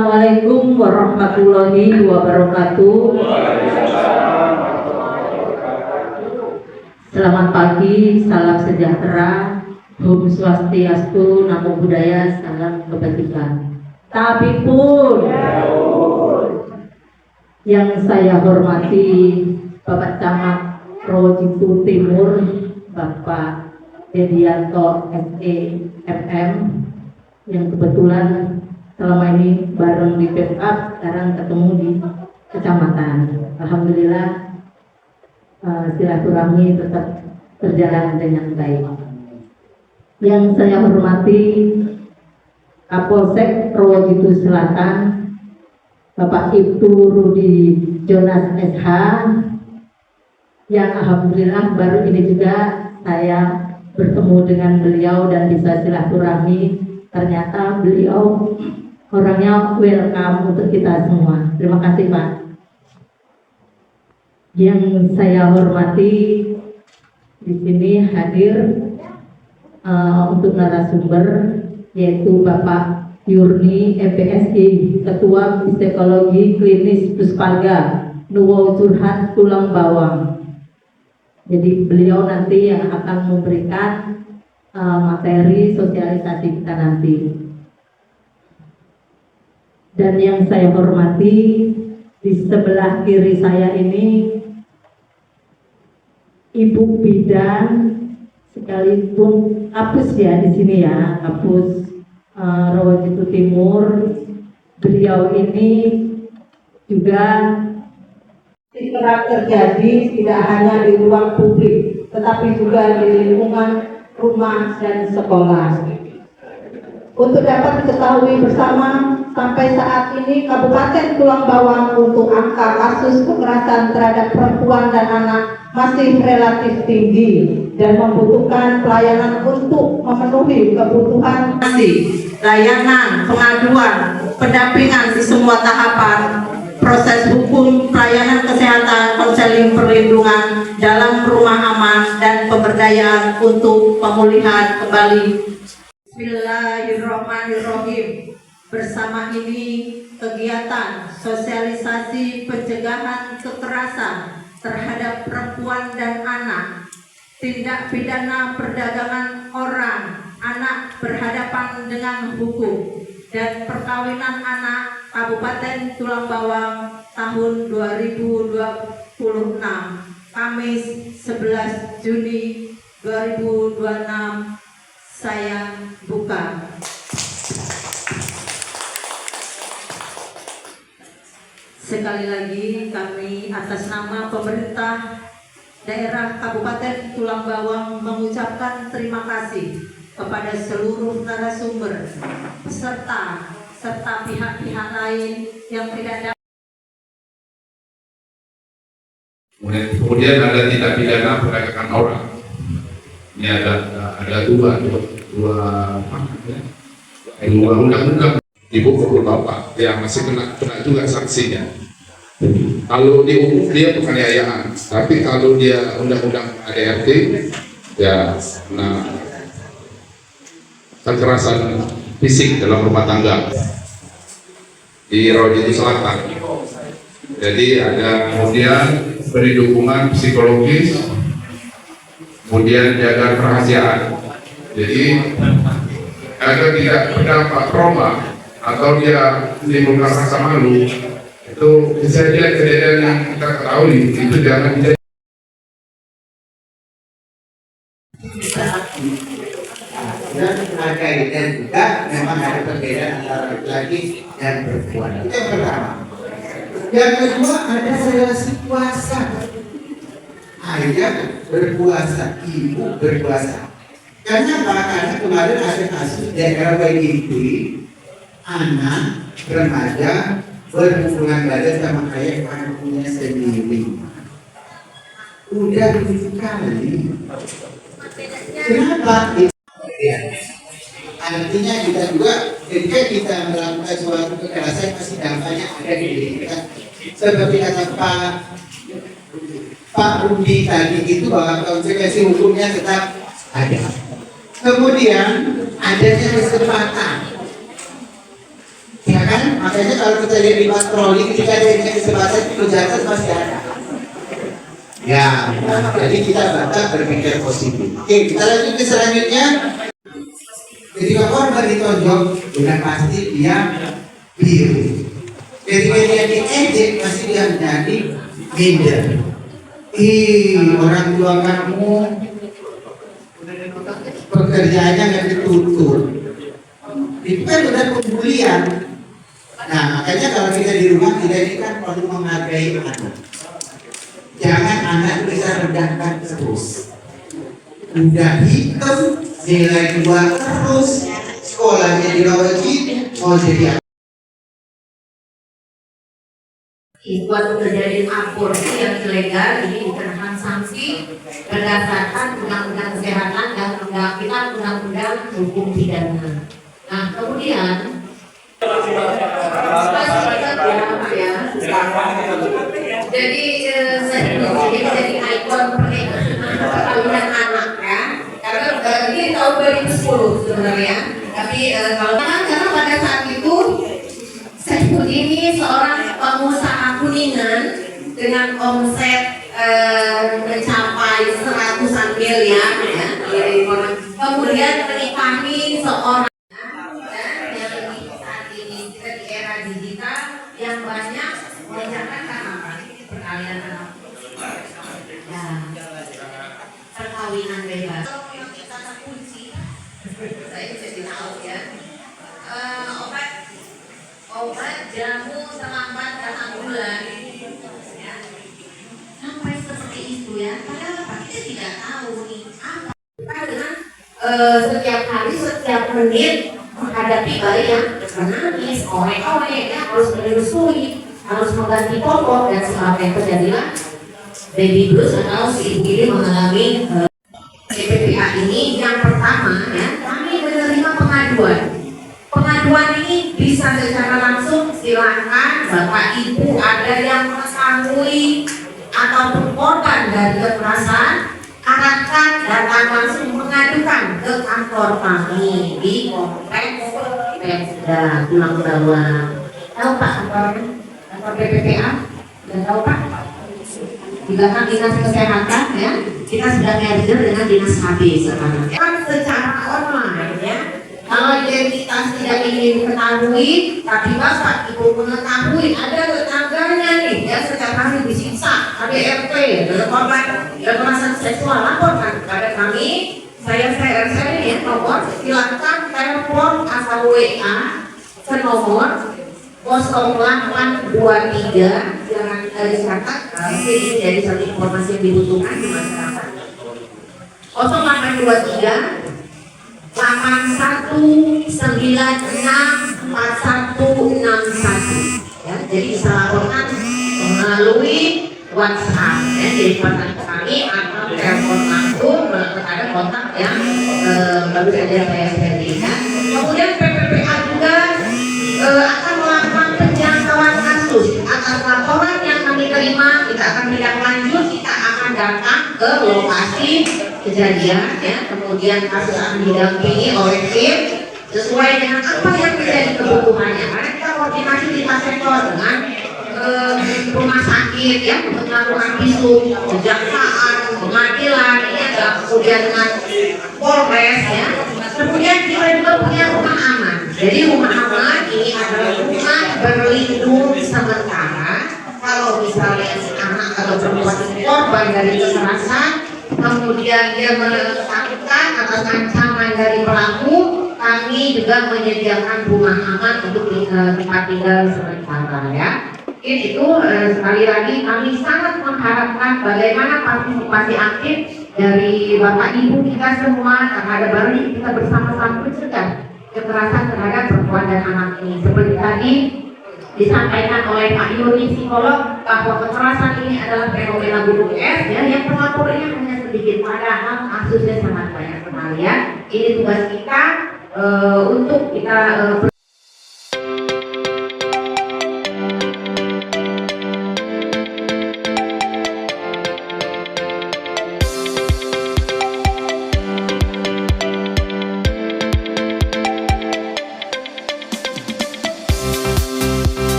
Assalamualaikum warahmatullahi wabarakatuh. Selamat pagi, salam sejahtera, Om Swastiastu, Namo Buddhaya, salam kebajikan. Tapi pun yang saya hormati Bapak Camat Rawajitu Timur, Bapak Dedianto SE MM, yang kebetulan selama ini bareng di backup, sekarang ketemu di kecamatan. Alhamdulillah silaturahmi tetap berjalan dengan baik. Yang saya hormati Kapolsek Rawajitu Selatan, Bapak Ibtu Rudi Jonas SH, yang alhamdulillah baru ini juga saya bertemu dengan beliau dan bisa silaturahmi. Ternyata beliau orangnya welcome untuk kita semua. Terima kasih Pak. Yang saya hormati di sini hadir untuk narasumber yaitu Bapak Yurni MPSI, Ketua Psikologi Klinis Puspaga Nuwo Curhat Tulang Bawang. Jadi beliau nanti yang akan memberikan materi sosialisasi kita nanti. Dan yang saya hormati di sebelah kiri saya ini Ibu Bidan, sekalipun Kapus ya di sini ya, Kapus Rawajitu Timur. Beliau ini juga kerap terjadi tidak hanya di ruang publik, tetapi juga di lingkungan rumah dan sekolah. Untuk dapat diketahui bersama, sampai saat ini Kabupaten Tulang Bawang untuk angka kasus kekerasan terhadap perempuan dan anak masih relatif tinggi dan membutuhkan pelayanan untuk memenuhi kebutuhan layanan, pengaduan, pendampingan di semua tahapan proses hukum, pelayanan kesehatan, konseling perlindungan dalam rumah aman dan pemberdayaan untuk pemulihan kembali. Bismillahirrahmanirrahim. Bersama ini kegiatan sosialisasi pencegahan kekerasan terhadap perempuan dan anak, tindak pidana perdagangan orang, anak berhadapan dengan hukum, dan perkawinan anak Kabupaten Tulang Bawang tahun 2026, Kamis 11 Juni 2026, saya buka. Sekali lagi kami atas nama pemerintah daerah Kabupaten Tulang Bawang mengucapkan terima kasih kepada seluruh narasumber, peserta, serta pihak-pihak lain yang tidak dapat. Kemudian ada tindak pidana perdagangan orang. Ini ada dua undang-undang di buku Bapak yang masih kena juga sanksinya. Kalau di umum dia penganiayaan, tapi kalau dia undang-undang ADRT ya kekerasan fisik dalam rumah tangga di Rawajitu Selatan. Jadi ada kemudian beri dukungan psikologis, kemudian jaga kerahasiaan. Jadi agar tidak berdampak trauma atau dia menimbulkan rasa malu, itu kejadian-kejadian yang kita ketahui itu jangan dijadi. Dan dan juga memang ada perbedaan antara laki-laki dan perempuan. Itu yang pertama. Yang kedua ada relasi kuasa. Ayah berkuasa, ibu berkuasa. Kenapa? Karena kemarin ada kasus daerah YDP, anak remaja berhubungan badan sama ayah kandungnya sendiri. Udah 7 kali. Kenapa? Artinya kita juga ketika kita melakukan suatu kekerasan pasti dampaknya ada di diri kita. Seperti kata Pak Rudi tadi itu bahwa konsekuensi hukumnya tetap ada. Kemudian adanya kesempatan Ya kan, makanya kalau kita lihat di patroli ketika ada yang kesempatan itu jatuh pasti ada. Ya, nah, jadi kita bantah berpikir positif. Oke, kita lanjut ke selanjutnya. Ketika korban ditonjok, sudah pasti dia biru. Ketika dia diejek, pasti dia menjadi minder. Orang tua kamu pekerjaannya nggak ditutup. Itu kan udah pembulian. Nah, makanya kalau kita di rumah kita ini kan perlu menghargai anak. Jangan anak bisa rendahkan terus. Udah hitam, nilai 2 terus, sekolahnya dirawat gitu, mau jadi apa? Buat terjadi aborsi yang ilegal ini dikenakan sanksi berdasarkan undang-undang kesehatan dan undang-undang hukum pidana. Nah, kemudian jadi saya jadi ikon perkawinan anak ya, karena ini tahun 2010 sebenarnya. Tapi karena pada saat itu Saiful ini seorang pengusaha kuningan dengan omset mencapai 100-an miliar ya. Kemudian menikahi seorang yang banyak menjalankan apa? Perkawinan anak. Ya, perkawinan bebas. Yang kita kunci, saya jadi tahu ya. Obat jamu terlambat datang bulan. Ya. Sampai seperti itu ya. Padahal apa? Kita tidak tahu nih apa. Dengan setiap hari, setiap menit menghadapi bayi yang menangis, orek-orek, ya, harus menyusui, harus mengganti popok dan sebagainya. Terjadilah baby blues atau si ibu ini mengalami PPPA ini. Yang pertama ya, kami menerima pengaduan. Pengaduan ini bisa secara langsung, silakan Bapak Ibu ada yang mengetahui ataupun korban dari kekerasan, arahkan datang langsung mengadukan ke kantor kami di Kompleks Pemda Tulang Bawah. Tahu Pak kantor PPPA? Sudah tahu Pak? Di belakang dinas kesehatan ya, kita sudah merger dengan dinas KB sekarang. Kan secara online ya. Kalau identitas tidak ingin diketahui, tapi Bapak Ibu mengetahui ada tetangganya nih ya, setiap hari disiksa, KDRT, korban kekerasan seksual, laporkan kepada kami. Saya share ya nomor, silakan telepon atau WA ke nomor 0823, jangan dicatat, ini jadi satu informasi yang dibutuhkan di masyarakat. 0823 81964161 ya, jadi bisa laporkan melalui WhatsApp ya, jadi kontak kami atau telepon langsung kepada kontak yang baru saja saya berikan. Kemudian PPPA juga akan melakukan penjangkauan kasus atas laporan yang kami terima. Kita akan menindaklanjut, kita akan datang ke lokasi kejadian ya, kemudian kasus akan didampingi oleh tim sesuai dengan apa yang menjadi kebutuhannya. Karena kita koordinasi di sektor dengan rumah sakit ya, untuk melakukan visum, kejaksaan, pengadilan, ini ada kemudian dengan Polres ya. Kemudian kita juga punya rumah aman. Jadi rumah aman ini adalah rumah berlindung sementara kalau misalnya si anak atau perempuan korban dari kekerasan, kemudian dia melakukan atas ancaman dari pelaku, kami juga menyediakan rumah aman untuk tempat tinggal sementara ya. Itu sekali lagi kami sangat mengharapkan bagaimana partisipasi aktif dari Bapak Ibu kita semua terhadap barang kita bersama-sama mencegah kekerasan terhadap perempuan dan anak ini. Seperti tadi disampaikan oleh Pak Yuni psikolog bahwa kekerasan ini adalah fenomena gunung es ya, yang pelapornya hanya sedikit, padahal kasusnya sangat banyak sekali ya. Ini tugas kita untuk kita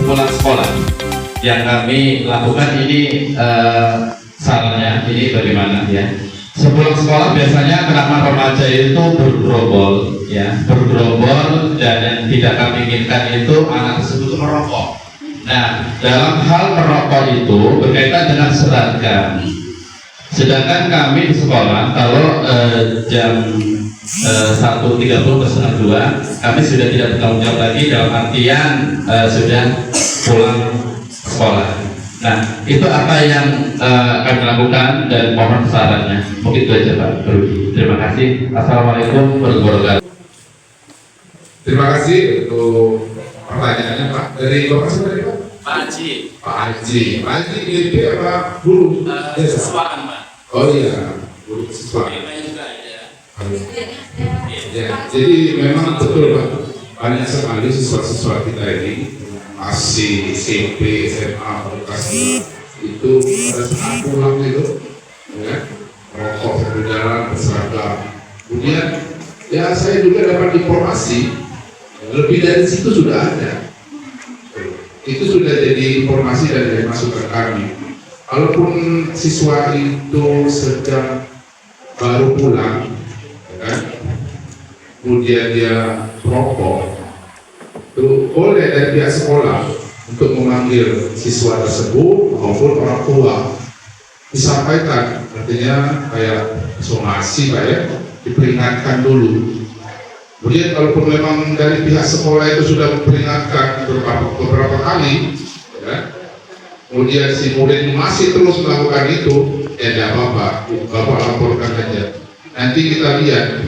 pulang sekolah yang kami lakukan ini sarannya ini bagaimana ya. Sepulang sekolah biasanya teman remaja itu bergerombol ya, bergerombol, dan yang tidak kami inginkan itu anak tersebut merokok. Nah, dalam hal merokok itu berkaitan dengan seragam. Sedangkan kami di sekolah kalau jam 1.30 ke setengah 2 kami sudah tidak bertanggung jawab lagi, dalam artian sudah pulang sekolah. Nah, itu apa yang kami lakukan dan mohon sarannya. Mungkin itu aja Pak Rudi. Terima kasih. Assalamualaikum warahmatullahi wabarakatuh. Terima kasih untuk pertanyaannya Pak. Dari Bapak siapa tadi Pak? Pak Haji. Pak Haji. Pak Haji ILP apa guru? Siswaan Pak. Oh iya, guru siswa. Temanya juga ya. Ya, jadi memang betul Pak. Banyak sekali siswa-siswa kita ini masih SMP, SMA, vokasi itu pada saat pulang itu ya, rokok sambil jalan berseragam. Kemudian ya saya juga dapat informasi lebih dari situ sudah ada. Itu sudah jadi informasi dari masukan kami. Kalaupun siswa itu sedang baru pulang, ya, kemudian dia rokok, itu boleh dari pihak sekolah untuk memanggil siswa tersebut maupun orang tua disampaikan, artinya kayak somasi Pak ya, diperingatkan dulu. Kemudian kalaupun memang dari pihak sekolah itu sudah memperingatkan beberapa kali, ya, kemudian si murid masih terus melakukan itu, ya tidak apa-apa, Bapak laporkan aja. Nanti kita lihat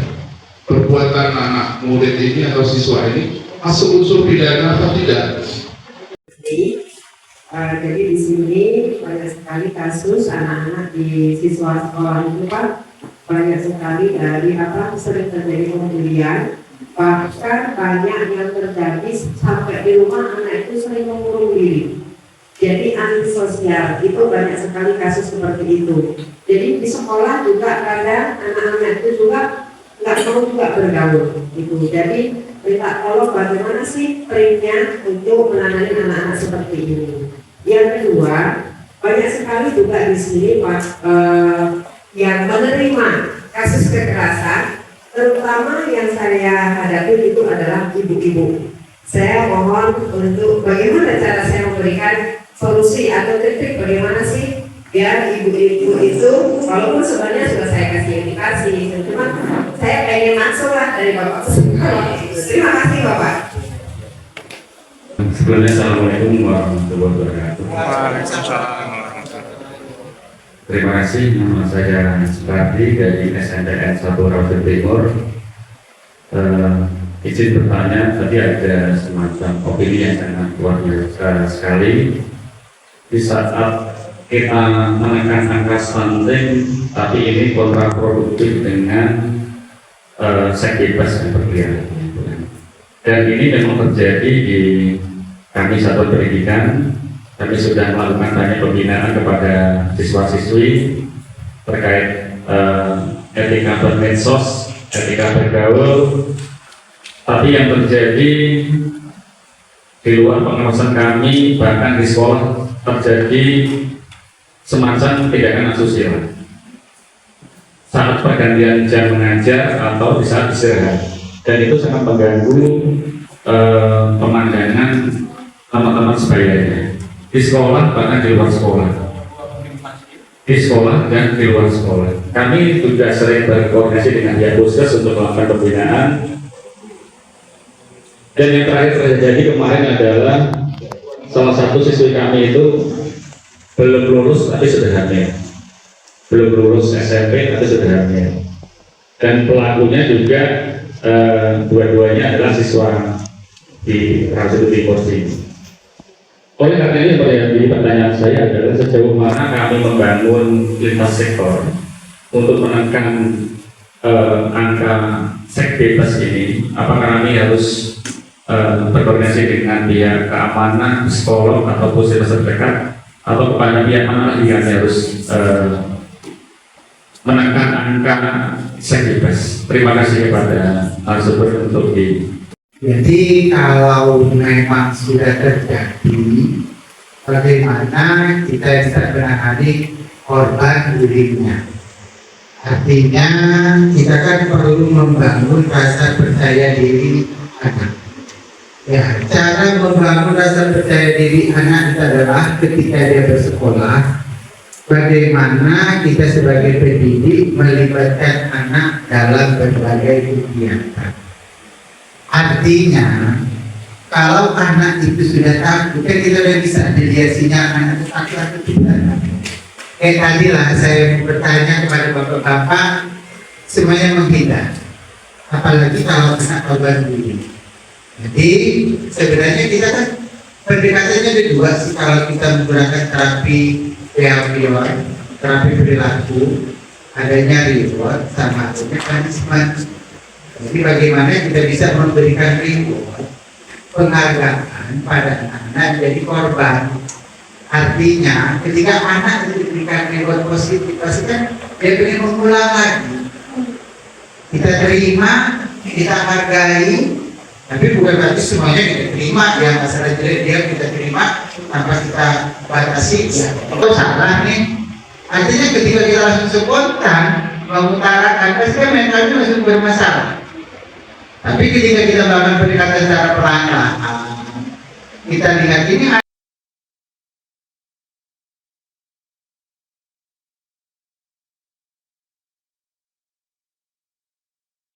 perbuatan anak murid ini atau siswa ini masuk unsur pidana atau tidak. Jadi di sini banyak sekali kasus anak-anak di siswa sekolah itu Pak, banyak sekali dari sering terjadi pembulian, bahkan banyak yang terjadi sampai di rumah anak itu sering mengurung diri. Jadi antisosial, itu banyak sekali kasus seperti itu. Jadi di sekolah juga kadang anak-anak itu juga nggak mau juga bergaul gitu. Jadi minta tolong bagaimana sih triknya untuk menangani anak-anak seperti ini. Yang kedua, banyak sekali juga di sini Pak yang menerima kasus kekerasan, terutama yang saya hadapi itu adalah ibu-ibu. Saya mohon untuk bagaimana cara saya memberikan solusi atau trik bagaimana sih biar ibu-ibu itu, walaupun sebenarnya sudah saya kasih indikasi, cuma saya pengen langsung lah dari Bapak. Terima kasih Bapak. Sebelumnya Assalamualaikum warahmatullahi wabarakatuh. Terima kasih, nama saya Sukardi dari SNTN 1 Rawamangun Timur. Izin bertanya, tadi ada semacam opini yang sangat luar biasa sekali. Di saat kita menekan angka stunting, tapi ini kontraproduktif dengan seks bebas yang berkeliaran. Dan ini memang terjadi di kami satuan pendidikan. Kami sudah melakukan banyak pembinaan kepada siswa-siswi terkait etika bermedsos, etika bergaul. Tapi yang terjadi di luar pengawasan kami, bahkan di sekolah terjadi semacam tindakan asosial saat pergantian jam mengajar atau di saat istirahat, dan itu sangat mengganggu pemandangan teman-teman sebayanya di sekolah, bahkan di luar sekolah, di sekolah dan di luar sekolah. Kami juga sering berkoordinasi dengan pihak Puskes untuk melakukan pembinaan. Dan yang terakhir terjadi kemarin adalah salah satu siswi kami itu belum lulus tapi sudah hamil, belum lulus SMP tapi sudah hamil, dan pelakunya juga dua-duanya adalah siswa di Rawamangun Timur sini. Oleh karena ini jadi pertanyaan saya adalah sejauh mana kami membangun lintas sektor untuk menekan angka seks bebas ini. Apakah kami harus berkoordinasi dengan pihak keamanan, psikolog atau puskesmas terdekat, atau kepada pihak mana lagi kami harus menekan angka seks bebas? Terima kasih kepada narasumber untuk di Jadi kalau memang sudah terjadi, bagaimana kita bisa menangani korban bullyingnya? Artinya kita kan perlu membangun rasa percaya diri anak. Ya, cara membangun rasa percaya diri anak itu adalah ketika dia bersekolah, bagaimana kita sebagai pendidik melibatkan anak dalam berbagai kegiatan. Artinya, kalau anak itu sudah takut, kan kita sudah bisa dilihat sinyal anak itu takut kita. Kayak tadi lah saya bertanya kepada bapak-bapak, semuanya menghindar. Apalagi kalau anak korban bullying. Jadi sebenarnya kita kan pendekatannya ada dua sih kalau kita menggunakan terapi behavior, terapi perilaku, adanya reward sama punishment. Jadi bagaimana kita bisa memberikan reward, penghargaan pada anak-anak jadi korban. Artinya ketika anak diberikan reward positif, pasti kan dia ingin mengulang lagi. Kita terima, kita hargai, tapi bukan berarti semuanya kita terima. Yang masalah jelek dia kita terima tanpa kita batasi. Ya, itu salah nih. Artinya ketika kita langsung spontan mengutarakan, pasti kan mentalnya langsung bermasalah. Tapi ketika kita melakukan pendekatan secara perlahan-lahan, kita lihat ini